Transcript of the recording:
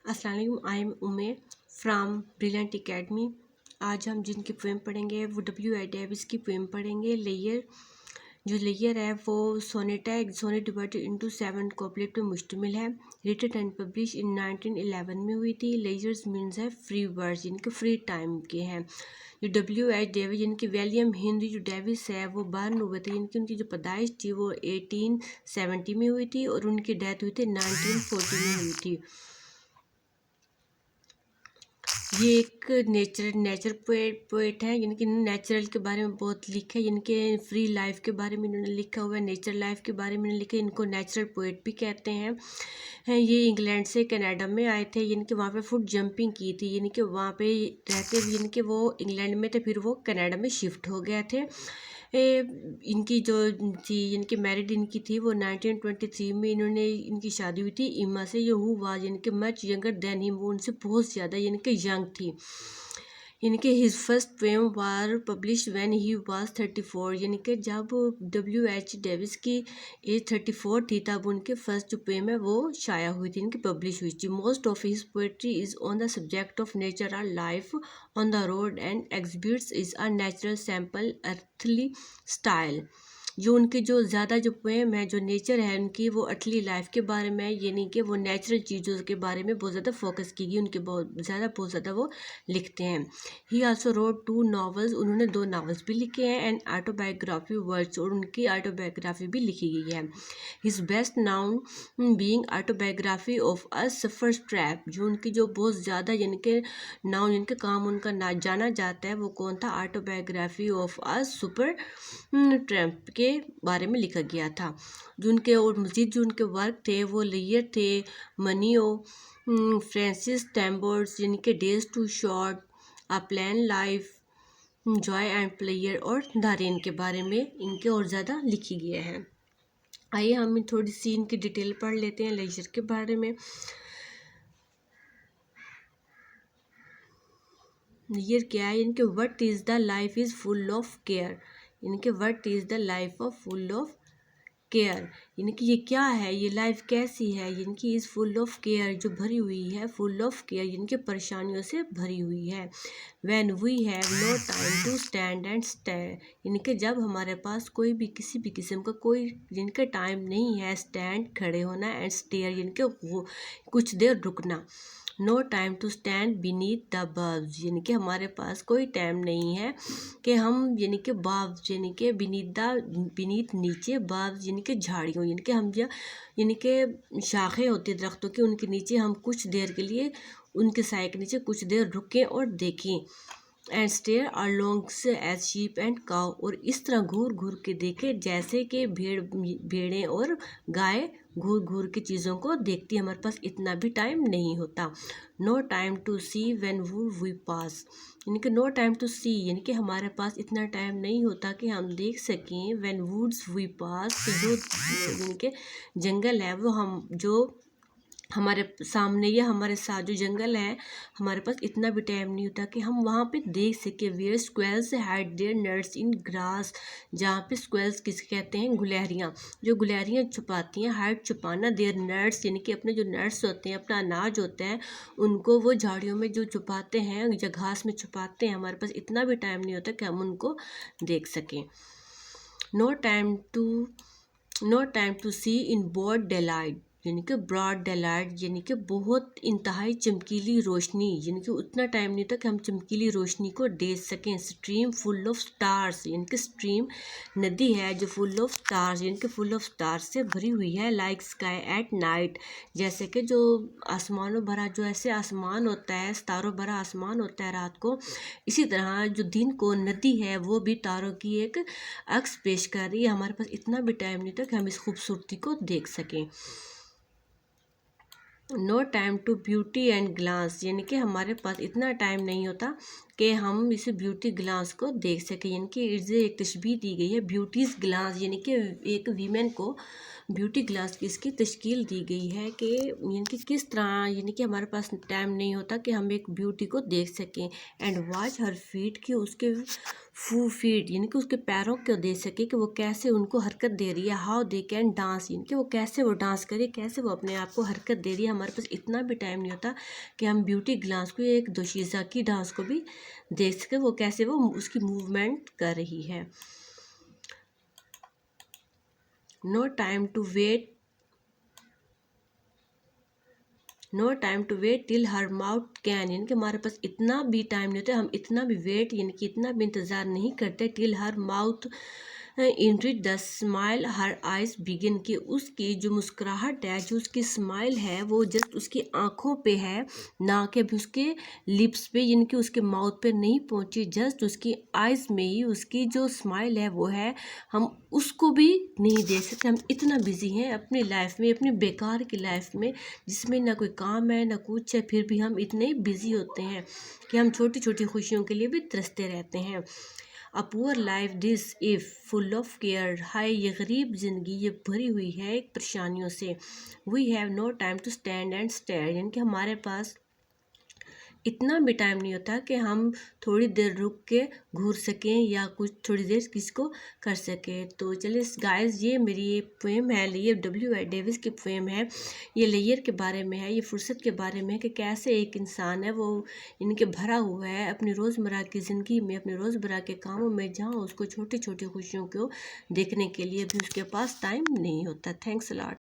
अस्सलाम वालेकुम, I am उमे फ्राम ब्रिलियंट एकेडमी। आज हम जिनकी पोएम पढ़ेंगे वो W.I. डेविस की पोएम पढ़ेंगे। लेयर जो लेयर है वो सोनेट है। सोनेट डिवाइडेड इनटू 7 कॉपलेट पे मुश्तमिल है। रिटन एंड पब्लिश इन 1911 में हुई थी। लेयर्स मीन्स है फ्री वर्ड्स, इनके फ्री टाइम के हैं। जो W.I. डेविस इनकी विलियम हेनरी जो डेविस है वो बर्न हुए थे, उनकी जो पैदाइश थी वो 1870 में हुई थी और उनकी डेथ हुई थी 1940 में हुई थी। ये एक नेचर पोएट है, यानी कि नेचुरल के बारे में बहुत लिखा है, इनके फ्री लाइफ के बारे में इन्होंने लिखा हुआ है, नेचर लाइफ के बारे में लिखा है। इनको नेचुरल पोएट भी कहते हैं। ये इंग्लैंड से कनाडा में आए थे, यानी कि वहाँ पे फुट जंपिंग की थी, यानी कि वहाँ पे रहते हुए यानी कि वो इंग्लैंड में थे, फिर वो कनाडा में शिफ्ट हो गए थे। इनकी जो थी, इनकी मैरिड इनकी थी वो 1923 में इन्होंने इनकी शादी हुई थी इमा से। ये हुआ यानी कि मच यंगर देन हिम, वो उनसे बहुत ज़्यादा यानी कि यंग थी। इनके his first poem war publish when he was 34, यानी कि जब W.H. डेविस की एज 34 थी तब उनके फर्स्ट जो पोएम है वो शाया हुई थी, इनकी पब्लिश हुई थी। Most of his poetry is on the subject of nature और life on the road and exhibits is a natural sample earthly style. जो उनके जो ज़्यादा जो पोएम है, जो नेचर है उनकी, वो अर्थली लाइफ के बारे में, यानी कि वो नेचुरल चीज़ों के बारे में बहुत ज़्यादा फोकस की गई, उनके बहुत ज़्यादा वो लिखते हैं। ही आल्सो रोड 2 नॉवेल्स, उन्होंने 2 नॉवेल्स भी लिखे हैं, एंड ऑटोबायोग्राफी वर्ड्स, और उनकी ऑटोबायोग्राफी भी लिखी गई है। His best noun being autobiography of a suffer trap, जो उनकी जो बहुत ज़्यादा यानी कि नाउन इनके काम उनका ना जाना जाता है वो कौन था, autobiography of a super trap के बारे में लिखा गया था। जो उनके और मज़ीद जो उनके वर्क थे वो लेयर थे, मनियो, फ्रांसिस टैम्बर्स, यानी कि days too short, a plan life, joy and player और द रेन के बारे में इनके और ज़्यादा लिखी गई है। आइए हम थोड़ी सी इनकी डिटेल पढ़ लेते हैं लेजर के बारे में। लेयर क्या है, इनके what is the life is full of care, इनके what is the life of full of care, यानी कि ये क्या है, ये लाइफ कैसी है, यानी कि इज़ फुल ऑफ केयर, जो भरी हुई है, फुल ऑफ केयर यानी कि परेशानियों से भरी हुई है। When we have no time to stand and stare, यानी कि जब हमारे पास कोई भी किसी भी किस्म का कोई यानी कि टाइम नहीं है, स्टैंड खड़े होना, एंड स्टेयर यानी कि वो कुछ देर रुकना। No time to stand beneath the bulbs, यानी कि हमारे पास कोई टाइम नहीं है कि हम यानी कि बल्ब्स यानी कि बीनीथ नीचे, बल्ब्स यानी कि झाड़ियों, यानी कि हम यानी कि शाखें होती है दरख्तों की, उनके नीचे हम कुछ देर के लिए उनके साए के नीचे कुछ देर रुकें और देखें। And stare along as sheep and cow, और इस तरह घूर घूर के देखे जैसे कि भेड़ें और गाय घूर घूर के चीज़ों को देखती है, हमारे पास इतना भी टाइम नहीं होता। No time to see when we pass, यानी कि नो टाइम टू सी, यानी कि हमारे पास इतना टाइम नहीं होता कि हम देख सकें व्हेन वुड्स वी पास, जो यानी कि जंगल है वो हम जो हमारे सामने या हमारे साथ जो जंगल है, हमारे पास इतना भी टाइम नहीं होता कि हम वहाँ पे देख सके। Where squirrels hide their nuts in grass, जहाँ पे स्क्वेल्स किसे कहते हैं, गुलहरियाँ, जो गुलहरियाँ छुपाती हैं, हाइड छुपाना, देयर नट्स यानी कि अपने जो नट्स होते हैं, अपना अनाज होता है, उनको वो झाड़ियों में जो छुपाते हैं या घास में छुपाते हैं, हमारे पास इतना भी टाइम नहीं होता कि हम उनको देख सकें। No time to see in broad daylight, यानी कि ब्रॉड डेलाइट यानी कि बहुत इंतहाई चमकीली रोशनी, यानी कि उतना टाइम नहीं था कि हम चमकीली रोशनी को देख सकें। स्ट्रीम फुल ऑफ स्टार्स, यानी कि स्ट्रीम नदी है जो फुल ऑफ स्टार्स यानी कि फुल ऑफ स्टार्स से भरी हुई है। लाइक स्काई एट नाइट, जैसे कि जो आसमानों भरा जो ऐसे आसमान होता है, सितारों भरा आसमान होता है रात को, इसी तरह जो दिन को नदी है वो भी तारों की एक अक्स पेश कर रही है। हमारे पास इतना भी टाइम नहीं था कि हम इस खूबसूरती को देख सकें। No time to beauty and glass, यानी कि हमारे पास इतना टाइम नहीं होता कि हम इस ब्यूटी ग्लास को देख सकें। यानी कि एक तशबीह दी गई है ब्यूटीज़ ग्लास, यानी कि एक वीमेन को ब्यूटी ग्लास की इसकी तश्कील दी गई है कि यानी कि किस तरह, यानी कि हमारे पास टाइम नहीं होता कि हम एक ब्यूटी को देख सकें। एंड वॉच हर फीट की, उसके फीट यानी कि उसके पैरों को देख सके कि वो कैसे उनको हरकत दे रही है। हाउ दे कैन डांस, यानी कि वो कैसे वो डांस करे, कैसे वो अपने आप को हरकत दे रही है। हमारे पास इतना भी टाइम नहीं होता कि हम ब्यूटी ग्लास को, एक दोशीज़ा की डांस को भी देख सके, वो कैसे वो उसकी मूवमेंट कर रही है। No time to wait, no time to wait till her mouth can, यानी कि हमारे पास इतना भी टाइम नहीं होता, हम इतना भी वेट यानी कि इतना भी इंतज़ार नहीं करते। Till her mouth intrigued the smile her eyes begin, की उसकी जो मुस्कुराहट है, जो उसकी स्माइल है, वो जस्ट उसकी आंखों पे है, ना कि अभी उसके लिप्स पे, यानी कि उसके माउथ पे नहीं पहुंची, जस्ट उसकी आइज़ में ही उसकी जो स्माइल है वो है। हम उसको भी नहीं देख सकते, हम इतना बिजी हैं अपनी लाइफ में, अपनी बेकार की लाइफ में, जिसमें ना कोई काम है ना कुछ है, फिर भी हम इतने बिजी होते हैं कि हम छोटी छोटी खुशियों के लिए भी तरसते रहते हैं। A poor life this if full of care, हाय ये गरीब ज़िंदगी ये भरी हुई है एक परेशानियों से। We have no time to stand and stare, यानी कि हमारे पास इतना भी टाइम नहीं होता कि हम थोड़ी देर रुक के घूर सकें या कुछ थोड़ी देर किसको कर सकें। तो चलिए गाइस, ये मेरी ये पोएम है, ये W.I. डेविस की पोएम है। ये लेयर के बारे में है, ये फुर्सत के बारे में है कि कैसे एक इंसान है वो इनके भरा हुआ है अपनी रोज़मर्रा की ज़िंदगी में, अपने रोज़मर्रा के कामों में, जहाँ उसको छोटी छोटी खुशियों को देखने के लिए भी उसके पास टाइम नहीं होता। Thanks a lot.